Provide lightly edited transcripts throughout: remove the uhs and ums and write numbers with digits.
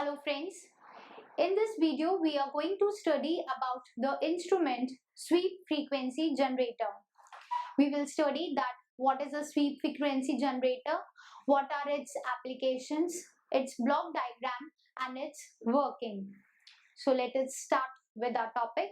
Hello friends, in this video we are going to study about the instrument sweep frequency generator. We will study that what is a sweep frequency generator, what are its applications, its block diagram and its working. So let us start with our topic.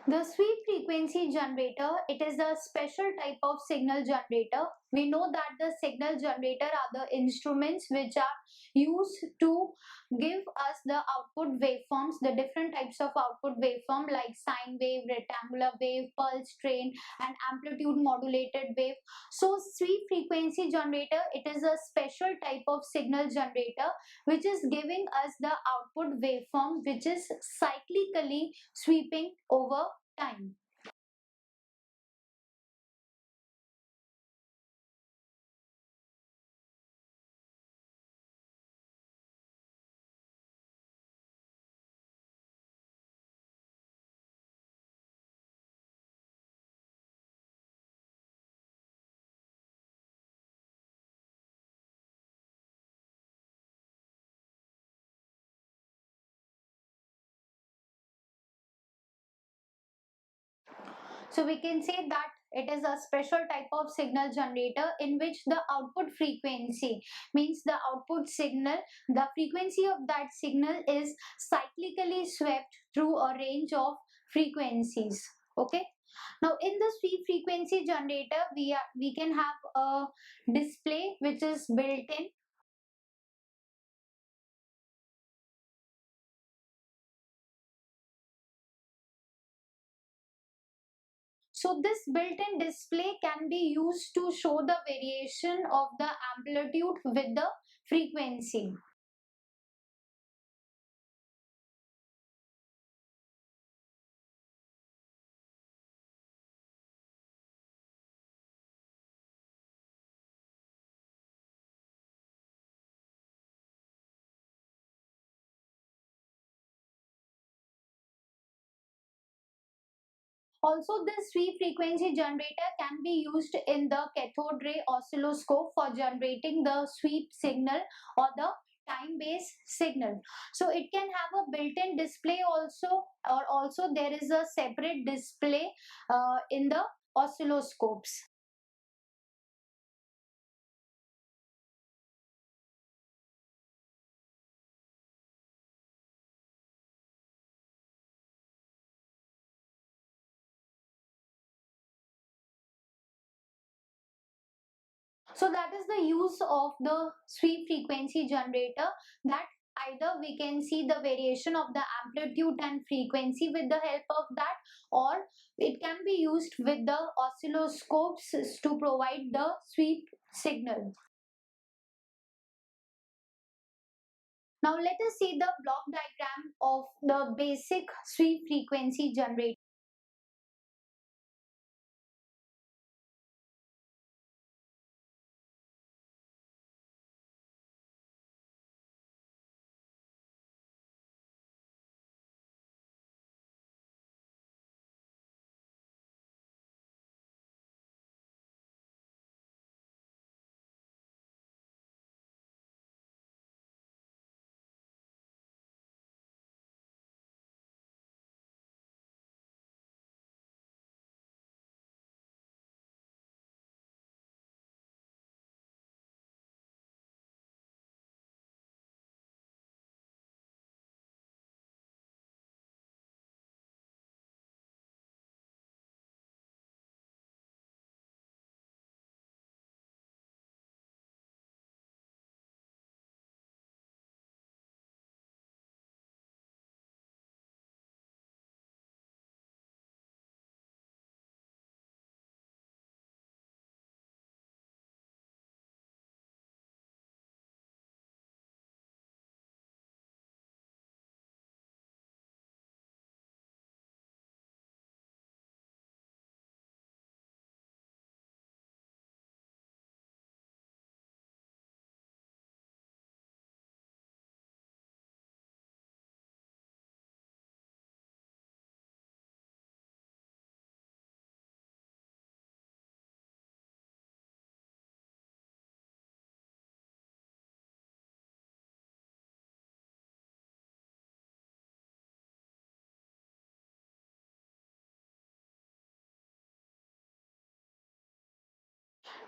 The sweep frequency generator, it is a special type of signal generator. We know that the signal generator are the instruments which are used to give us the output waveforms, the different types of output waveform like sine wave, rectangular wave, pulse train and amplitude modulated wave. So sweep frequency generator, it is a special type of signal generator which is giving us the output waveform which is cyclically sweeping over time. So we can say that it is a special type of signal generator in which the output frequency means the output signal, the frequency of that signal is cyclically swept through a range of frequencies. Okay. Now in the sweep frequency generator, we can have a display which is built in. So this built-in display can be used to show the variation of the amplitude with the frequency. Also, this sweep frequency generator can be used in the cathode ray oscilloscope for generating the sweep signal or the time-based signal. So it can have a built-in display also, or also there is a separate display in the oscilloscopes. So that is the use of the sweep frequency generator, that either we can see the variation of the amplitude and frequency with the help of that, or it can be used with the oscilloscopes to provide the sweep signal. Now let us see the block diagram of the basic sweep frequency generator.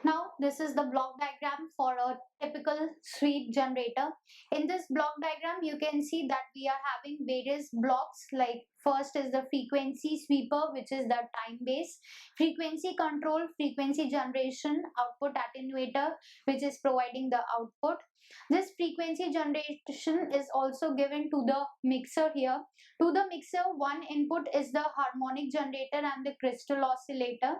Now, this is the block diagram for a typical sweep generator. In this block diagram, you can see that we are having various blocks, like first is the frequency sweeper, which is the time base, frequency control, frequency generation, output attenuator, which is providing the output. This frequency generation is also given to the mixer here. To the mixer, one input is the harmonic generator and the crystal oscillator.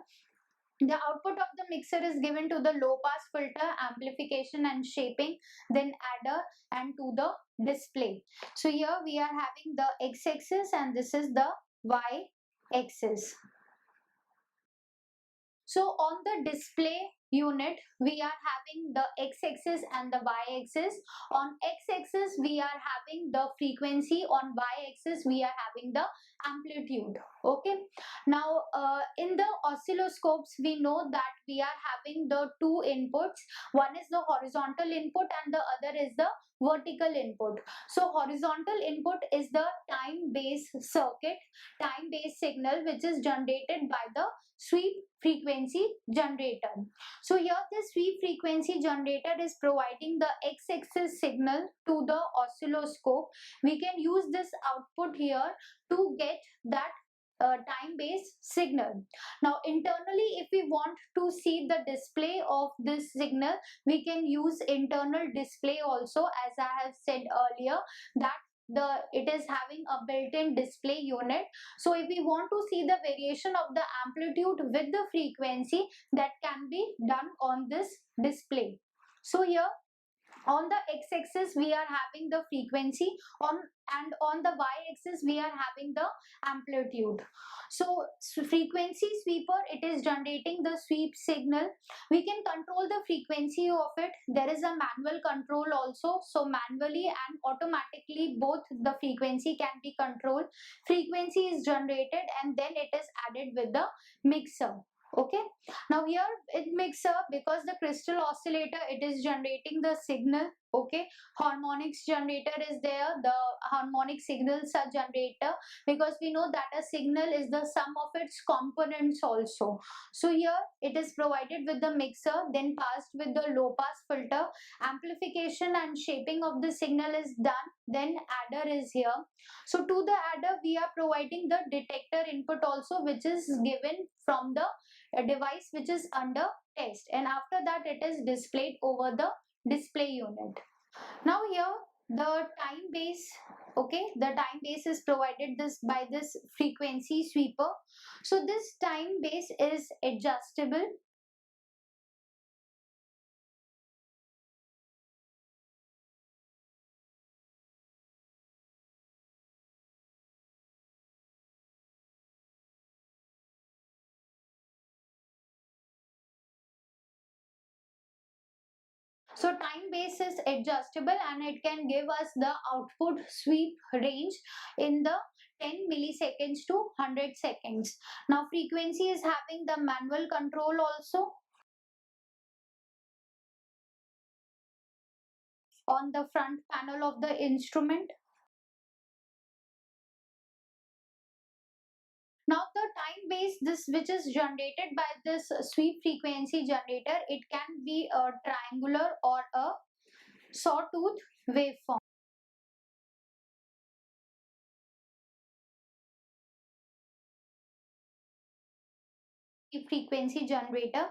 The output of the mixer is given to the low pass filter, amplification and shaping, then adder, and to the display. So here we are having the x-axis and this is the y-axis. So on the display unit, we are having the x-axis and the y-axis. On x-axis, we are having the frequency. On y-axis, we are having the amplitude. Okay. Now, in the oscilloscopes, we know that we are having the two inputs. One is the horizontal input and the other is the vertical input. So horizontal input is the time-based circuit, time-based signal, which is generated by the sweep frequency generator. So here the sweep frequency generator is providing the x-axis signal to the oscilloscope. We can use this output here to get that time-based signal. Now internally, if we want to see the display of this signal, we can use internal display also, as I have said earlier that it is having a built-in display unit. So if we want to see the variation of the amplitude with the frequency, that can be done on this display. So here on the x-axis we are having the frequency, and on the y-axis we are having the amplitude. So frequency sweeper, it is generating the sweep signal. We can control the frequency of it. There is a manual control also, so manually and automatically both the frequency can be controlled. Frequency is generated and then it is added with the mixer. Okay. Now here it mixer, because the crystal oscillator, it is generating the signal. Okay. Harmonics generator is there. The harmonic signals are generator, because we know that a signal is the sum of its components also. So here it is provided with the mixer, then passed with the low pass filter. Amplification and shaping of the signal is done. Then adder is here. So to the adder we are providing the detector input also, which is given from the a device which is under test, and after that it is displayed over the display unit. Now here the time base, okay, the time base is provided this by this frequency sweeper. So this time base is adjustable. So time base is adjustable and it can give us the output sweep range in the 10 milliseconds to 100 seconds. Now frequency is having the manual control also. On the front panel of the instrument. Now the time base, this which is generated by this sweep frequency generator, it can be a triangular or a sawtooth waveform. Frequency generator.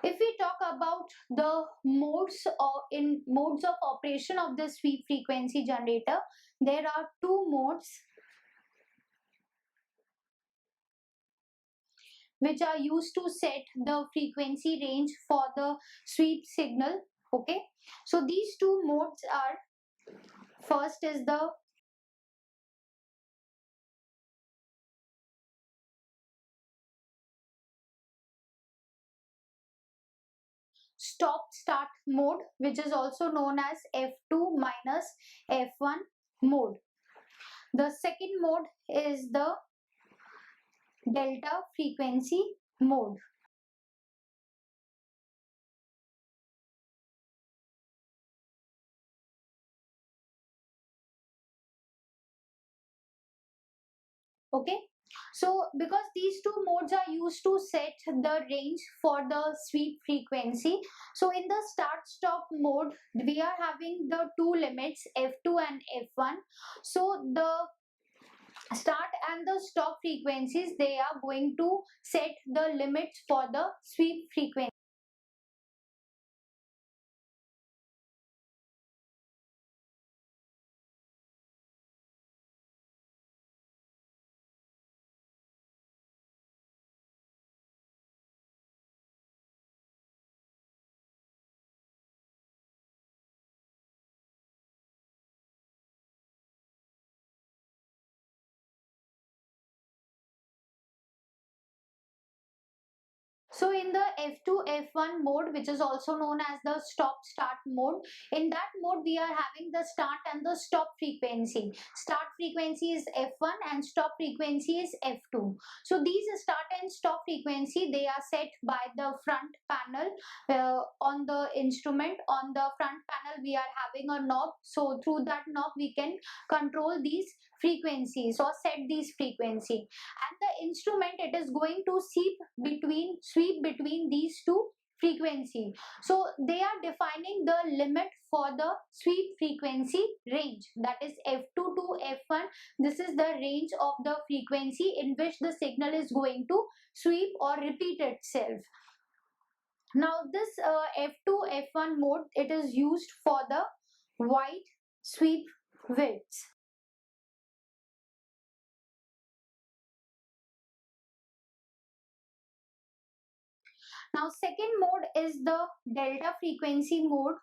If we talk about the modes or in modes of operation of the sweep frequency generator, there are two modes which are used to set the frequency range for the sweep signal. Okay, so these two modes are, first is the stop start mode, which is also known as F2 minus F1 mode. The second mode is the delta frequency mode. Okay. So because these two modes are used to set the range for the sweep frequency. So in the start stop mode, we are having the two limits F2 and F1. So the start and the stop frequencies, they are going to set the limits for the sweep frequency. So in the F2 F1 mode, which is also known as the stop start mode, in that mode we are having the start and the stop frequency. Start frequency is F1 and stop frequency is F2. So these start and stop frequency, they are set by the front panel on the instrument. On the front panel we are having a knob. So through that knob we can control these frequencies or set these frequency, and the instrument, it is going to sweep between these two frequency. So they are defining the limit for the sweep frequency range, that is F2 to F1. This is the range of the frequency in which the signal is going to sweep or repeat itself. Now this F2 F1 mode, it is used for the wide sweep widths. Now second mode is the delta frequency mode.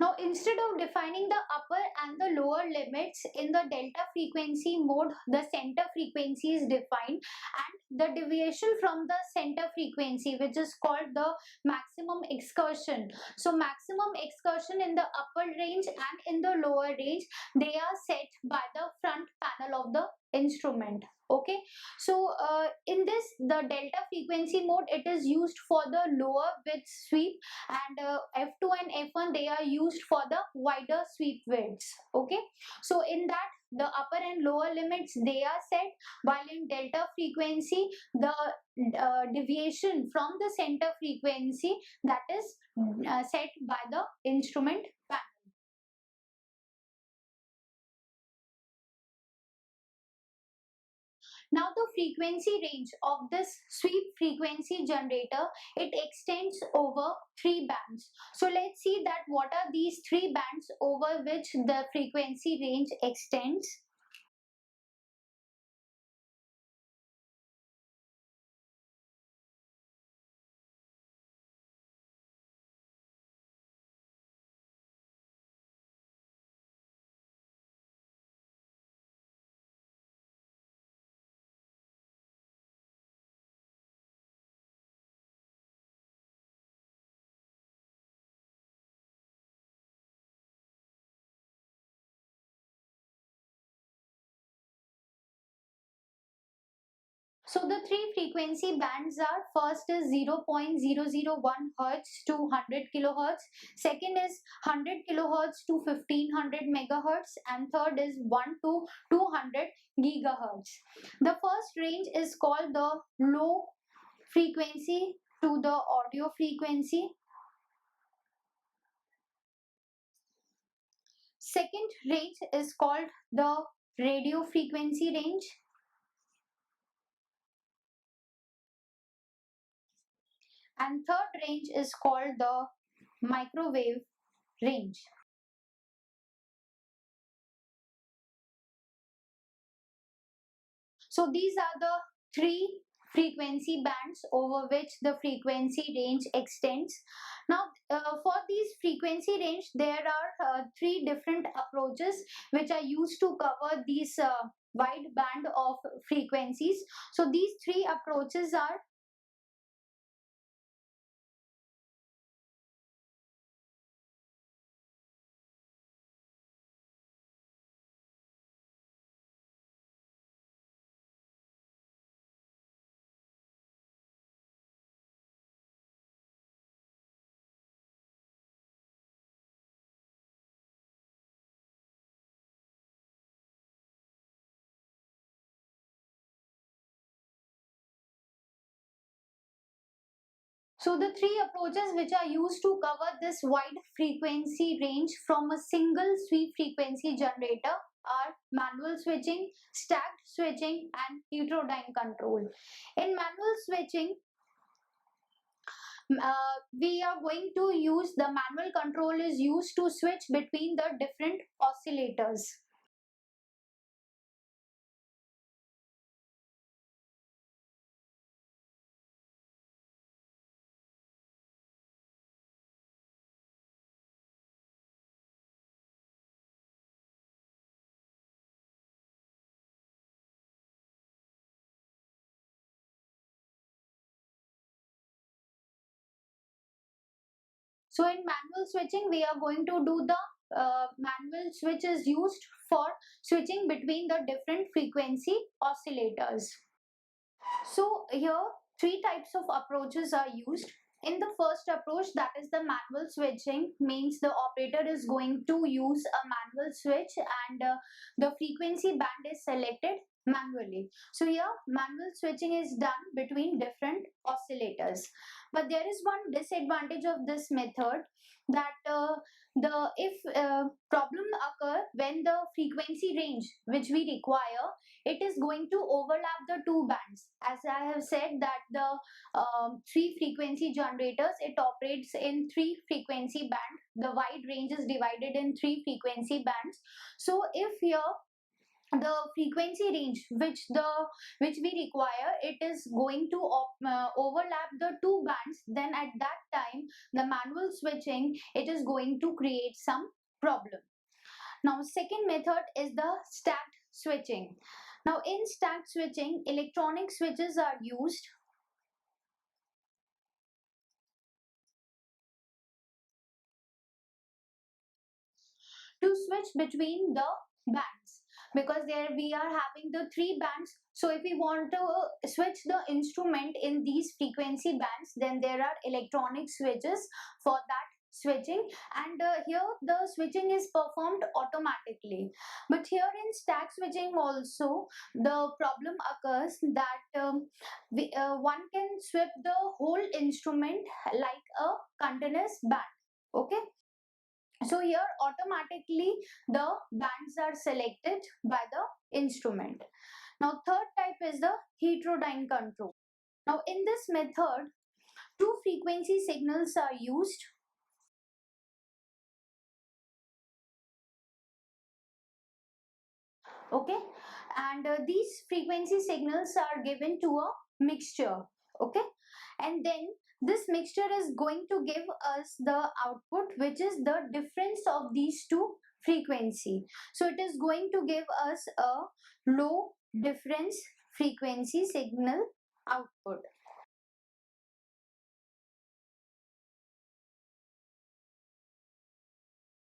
Now, instead of defining the upper and the lower limits in the delta frequency mode, the center frequency is defined, and the deviation from the center frequency, which is called the maximum excursion. So, maximum excursion in the upper range and in the lower range, they are set by the front panel of the instrument. Okay, so in this, the delta frequency mode, it is used for the lower width sweep, and F2 and F1, they are used for the wider sweep widths. Okay, so in that, the upper and lower limits, they are set, while in delta frequency the deviation from the center frequency, that is set by the instrument panel. Now the frequency range of this sweep frequency generator, it extends over three bands. So let's see that what are these three bands over which the frequency range extends. So the three frequency bands are, first is 0.001 hertz to 100 kilohertz, second is 100 kilohertz to 1500 megahertz, and third is 1 to 200 gigahertz. The first range is called the low frequency to the audio frequency. Second range is called the radio frequency range, and third range is called the microwave range. So these are the three frequency bands over which the frequency range extends. Now for these frequency range, there are three different approaches which are used to cover these wide band of frequencies. So these three approaches are So the three approaches which are used to cover this wide frequency range from a single sweep frequency generator are manual switching, stacked switching, and heterodyne control. In manual switching, we are going to use the manual control is used to switch between the different oscillators. So in manual switching, we are going to do the manual switch is used for switching between the different frequency oscillators. So here three types of approaches are used. In the first approach, that is the manual switching, means the operator is going to use a manual switch and the frequency band is selected manually. So here manual switching is done between different oscillators. But there is one disadvantage of this method, that the if problem occur when the frequency range which we require, it is going to overlap the two bands. As I have said that the three frequency generators, it operates in three frequency band. The wide range is divided in three frequency bands. So if here the frequency range which we require, it is going to overlap the two bands, then at that time the manual switching, it is going to create some problem. Now second method is the stacked switching. Now in stacked switching, electronic switches are used to switch between the bands, because there we are having the three bands. So if we want to switch the instrument in these frequency bands, then there are electronic switches for that switching, and here the switching is performed automatically. But here in stack switching also the problem occurs that one can swip the whole instrument like a continuous band. Okay, so here automatically the bands are selected by the instrument. Now third type is the heterodyne control. Now in this method, two frequency signals are used. Okay, and these frequency signals are given to a mixture. Okay, and then this mixture is going to give us the output, which is the difference of these two frequency. So it is going to give us a low difference frequency signal output.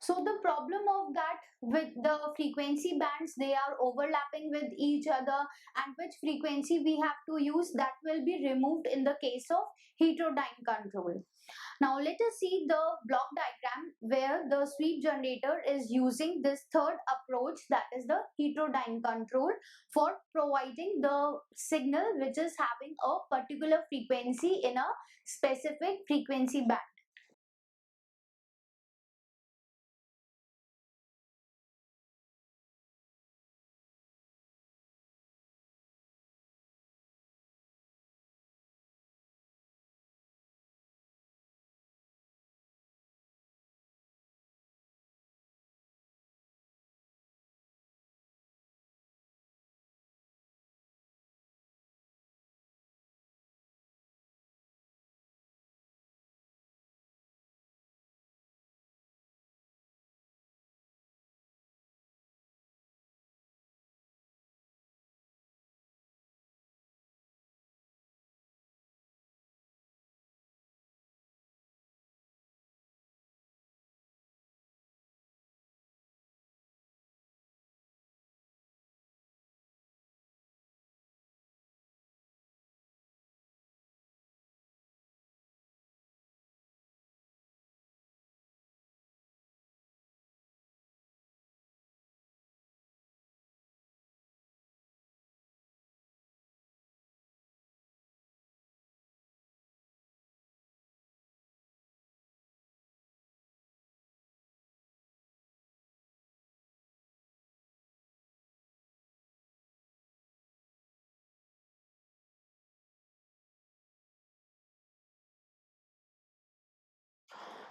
So the problem of that, with the frequency bands, they are overlapping with each other, and which frequency we have to use, that will be removed in the case of heterodyne control. Now let us see the block diagram where the sweep generator is using this third approach, that is the heterodyne control, for providing the signal which is having a particular frequency in a specific frequency band.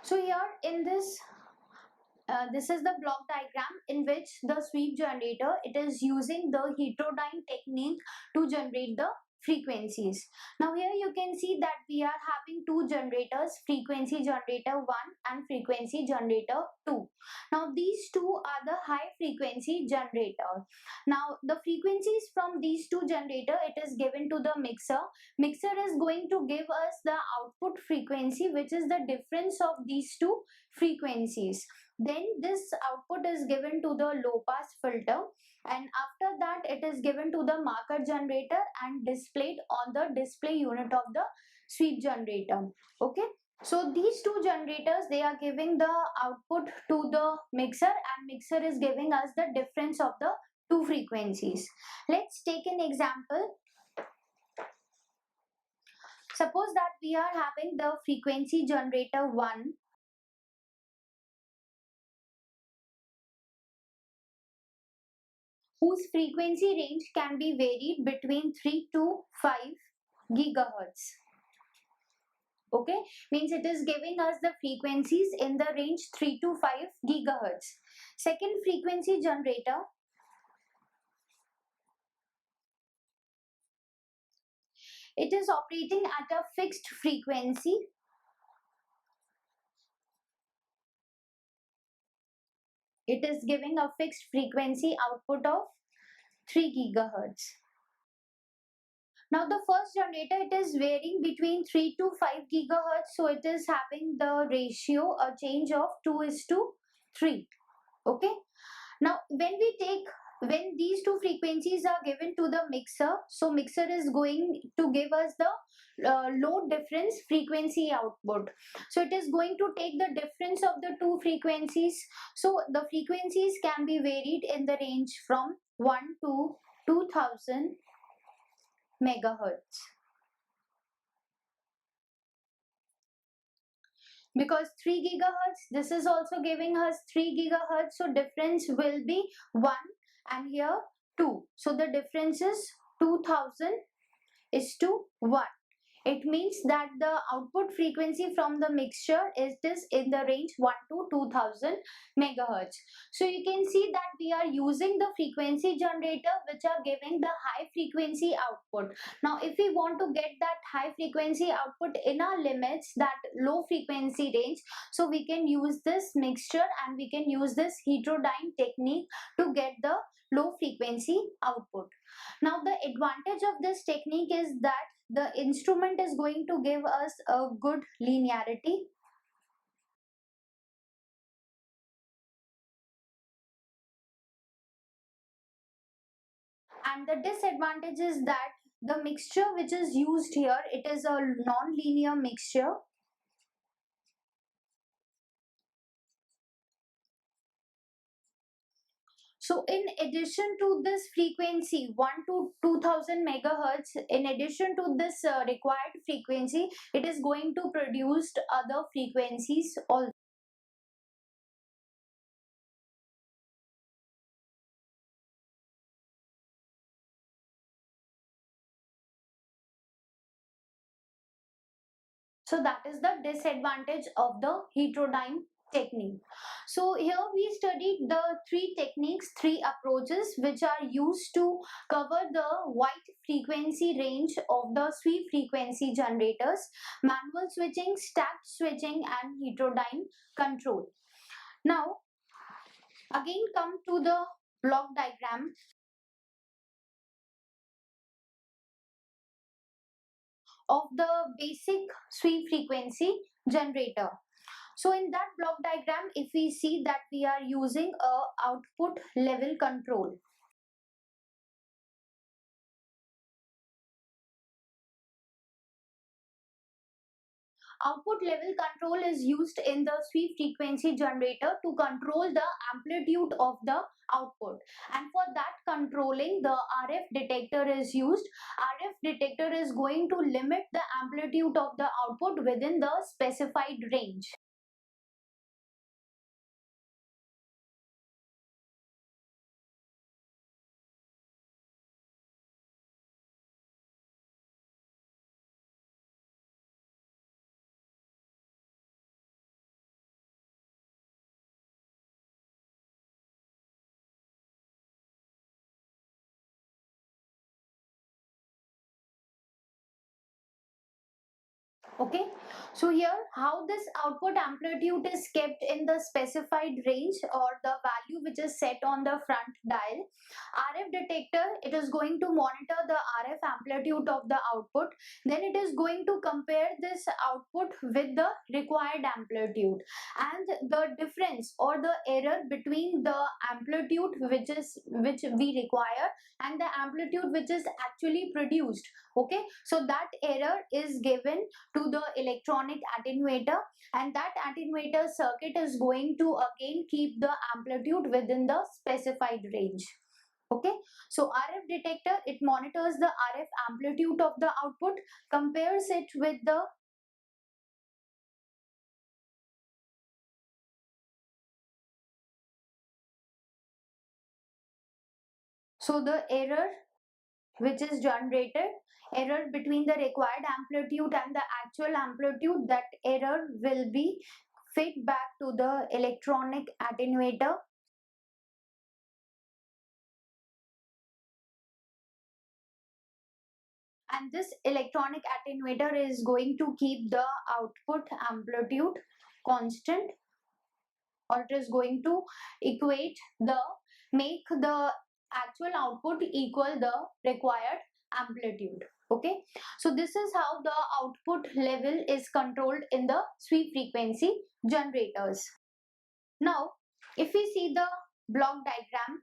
So here in this is the block diagram in which the sweep generator, it is using the heterodyne technique to generate the frequencies. Now here you can see that we are having two generators, frequency generator 1 and frequency generator 2. Now these two are the high frequency generator. Now the frequencies from these two generator, it is given to the mixer. Mixer is going to give us the output frequency, which is the difference of these two frequencies. Then this output is given to the low pass filter, and after that it is given to the marker generator and displayed on the display unit of the sweep generator. Okay, so these two generators, they are giving the output to the mixer, and mixer is giving us the difference of the two frequencies. Let's take an example. Suppose that we are having the frequency generator 1, whose frequency range can be varied between 3 to 5 gigahertz. Okay, means it is giving us the frequencies in the range 3 to 5 gigahertz. Second frequency generator, it is operating at a fixed frequency. It is giving a fixed frequency output of 3 gigahertz. Now the first generator, it is varying between 3 to 5 gigahertz, so it is having the ratio, a change of 2 is to 3. Okay, now when these two frequencies are given to the mixer, so mixer is going to give us the load difference frequency output. So it is going to take the difference of the two frequencies. So the frequencies can be varied in the range from 1 to 2000 megahertz. Because 3 gigahertz, this is also giving us 3 gigahertz, so difference will be 1 and here 2, so the difference is 2000 is to 1. It means that the output frequency from the mixture is this in the range 1 to 2000 megahertz. So you can see that we are using the frequency generator which are giving the high frequency output. Now if we want to get that high frequency output in our limits, that low frequency range, so we can use this mixture and we can use this heterodyne technique to get the low frequency output. Now the advantage of this technique is that the instrument is going to give us a good linearity. And the disadvantage is that the mixture which is used here, it is a non-linear mixture. So in addition to this frequency 1 to 2000 megahertz, in addition to this required frequency, it is going to produce other frequencies also. So that is the disadvantage of the heterodyne technique. So here we studied the three techniques, three approaches which are used to cover the wide frequency range of the sweep frequency generators: manual switching, stacked switching, and heterodyne control. Now again come to the block diagram of the basic sweep frequency generator. So in that block diagram, if we see that we are using a output level control. Output level control is used in the sweep frequency generator to control the amplitude of the output. And for that controlling, the RF detector is used. RF detector is going to limit the amplitude of the output within the specified range. Okay, so here how this output amplitude is kept in the specified range or the value which is set on the front dial. RF detector, it is going to monitor the RF amplitude of the output, then it is going to compare this output with the required amplitude, and the difference or the error between the amplitude which we require and the amplitude which is actually produced. Okay, so that error is given to the electronic attenuator, and that attenuator circuit is going to again keep the amplitude within the specified range. Okay, so RF detector, it monitors the RF amplitude of the output, compares it with the so the error which is generated, error between the required amplitude and the actual amplitude, that error will be fed back to the electronic attenuator, and this electronic attenuator is going to keep the output amplitude constant, or it is going to equate the make the actual output equal the required amplitude. Okay, so this is how the output level is controlled in the sweep frequency generators. Now if we see the block diagram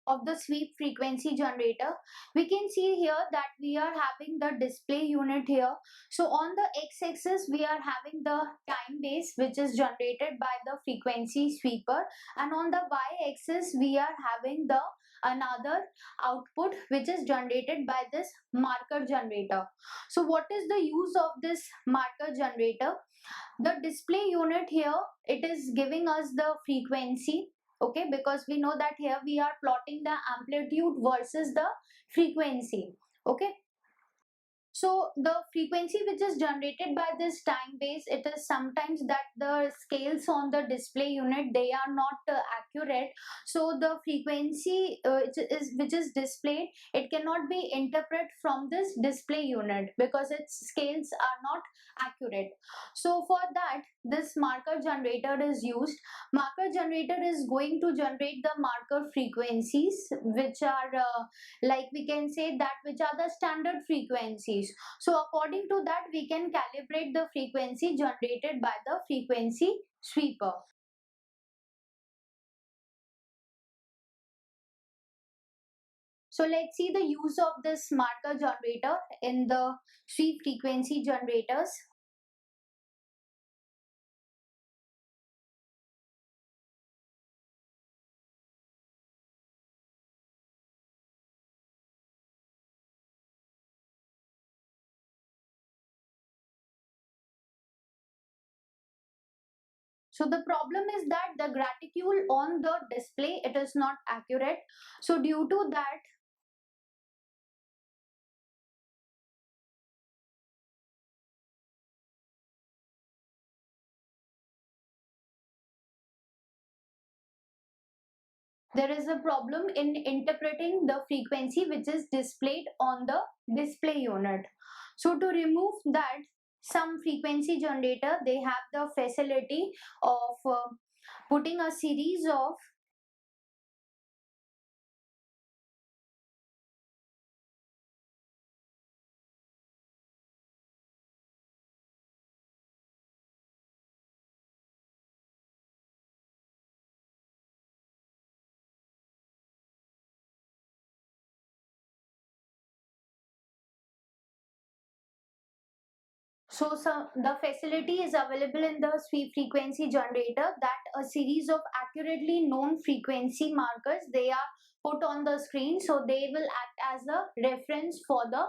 of the sweep frequency generator, we can see here that we are having the display unit here. So on the x-axis we are having the time base which is generated by the frequency sweeper, and on the y-axis we are having the another output which is generated by this marker generator. So what is the use of this marker generator? The display unit here, it is giving us the frequency. Okay, because we know that here we are plotting the amplitude versus the frequency. Okay, so the frequency which is generated by this time base, it is sometimes that the scales on the display unit, they are not accurate. So the frequency which is displayed, it cannot be interpreted from this display unit because its scales are not accurate. So for that, this marker generator is used. Marker generator is going to generate the marker frequencies which are like we can say that which are the standard frequencies. So according to that, we can calibrate the frequency generated by the frequency sweeper. So let's see the use of this marker generator in the sweep frequency generators. So the problem is that the graticule on the display, it is not accurate. So due to that, there is a problem in interpreting the frequency which is displayed on the display unit. So to remove that, some frequency generator, they have the facility of putting a series of the facility is available in the sweep frequency generator, that a series of accurately known frequency markers, they are put on the screen, so they will act as a reference for the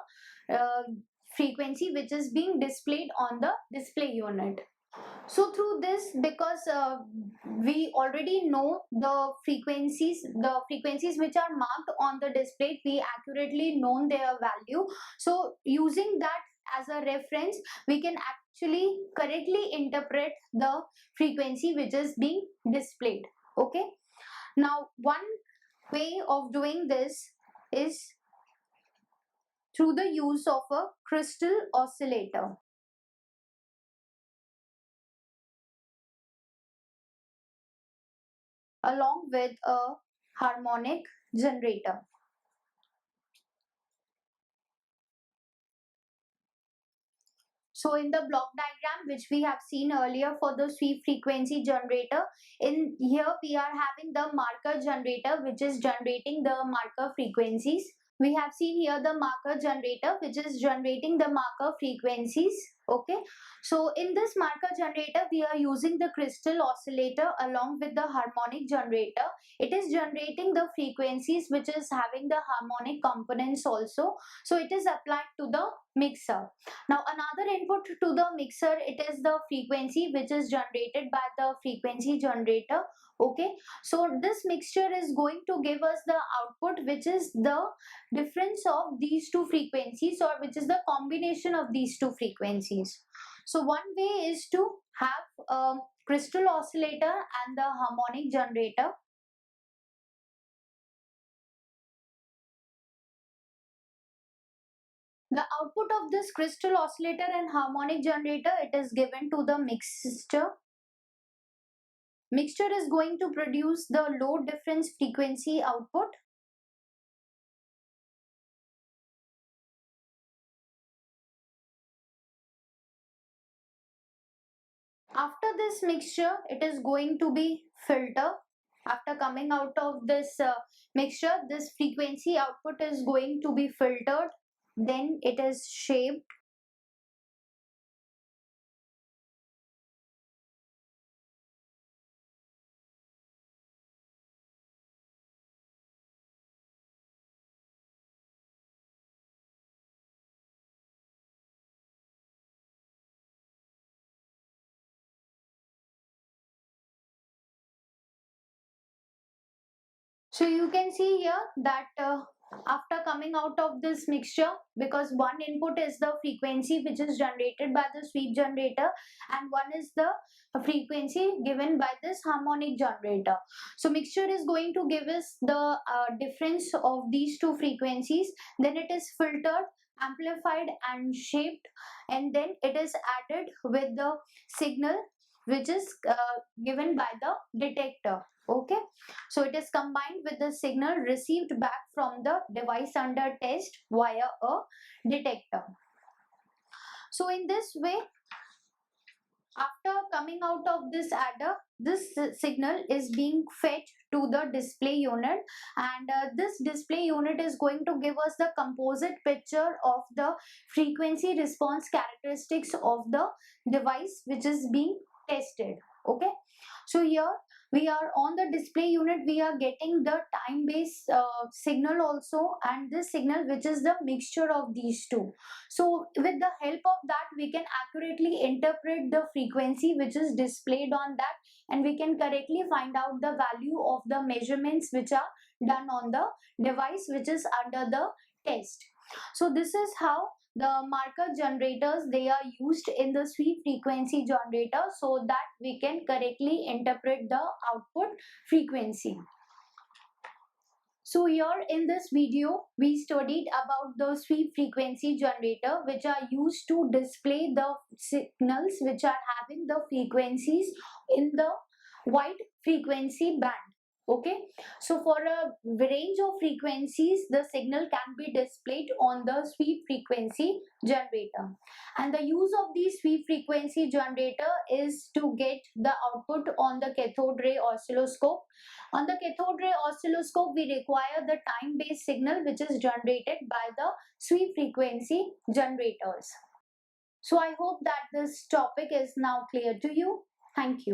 frequency which is being displayed on the display unit. So through this, because we already know the frequencies which are marked on the display, we accurately know their value. So using that as a reference, we can actually correctly interpret the frequency which is being displayed. Okay. Now, one way of doing this is through the use of a crystal oscillator along with a harmonic generator. So in the block diagram which we have seen earlier for the sweep frequency generator, in here we are having the marker generator which is generating the marker frequencies. We have seen here the marker generator which is generating the marker frequencies. Okay, so in this marker generator we are using the crystal oscillator along with the harmonic generator. It is generating the frequencies which is having the harmonic components also. So it is applied to the mixer. Now another input to the mixer, it is the frequency which is generated by the frequency generator. Okay, so this mixture is going to give us the output which is the difference of these two frequencies, or which is the combination of these two frequencies. So one way is to have a crystal oscillator and the harmonic generator. The output of this crystal oscillator and harmonic generator, it is given to the mixture. Mixture is going to produce the load difference frequency output. After this mixture, it is going to be filter. After coming out of this mixture, this frequency output is going to be filtered. Then it is shaped. So you can see here that after coming out of this mixture, because one input is the frequency which is generated by the sweep generator and one is the frequency given by this harmonic generator. So mixture is going to give us the difference of these two frequencies. Then it is filtered, amplified and shaped, and then it is added with the signal which is given by the detector. Okay, so it is combined with the signal received back from the device under test via a detector. So in this way, after coming out of this adder, this signal is being fed to the display unit, and this display unit is going to give us the composite picture of the frequency response characteristics of the device which is being tested. Okay, so here we are on the display unit, we are getting the time based signal also, and this signal which is the mixture of these two. So with the help of that we can accurately interpret the frequency which is displayed on that, and we can correctly find out the value of the measurements which are done on the device which is under the test. So this is how the marker generators they are used in the sweep frequency generator, so that we can correctly interpret the output frequency. So here in this video, we studied about the sweep frequency generator which are used to display the signals which are having the frequencies in the wide frequency band. Okay, so for a range of frequencies, the signal can be displayed on the sweep frequency generator. And the use of the sweep frequency generator is to get the output on the cathode ray oscilloscope. On the cathode ray oscilloscope, we require the time-based signal which is generated by the sweep frequency generators. So I hope that this topic is now clear to you. Thank you.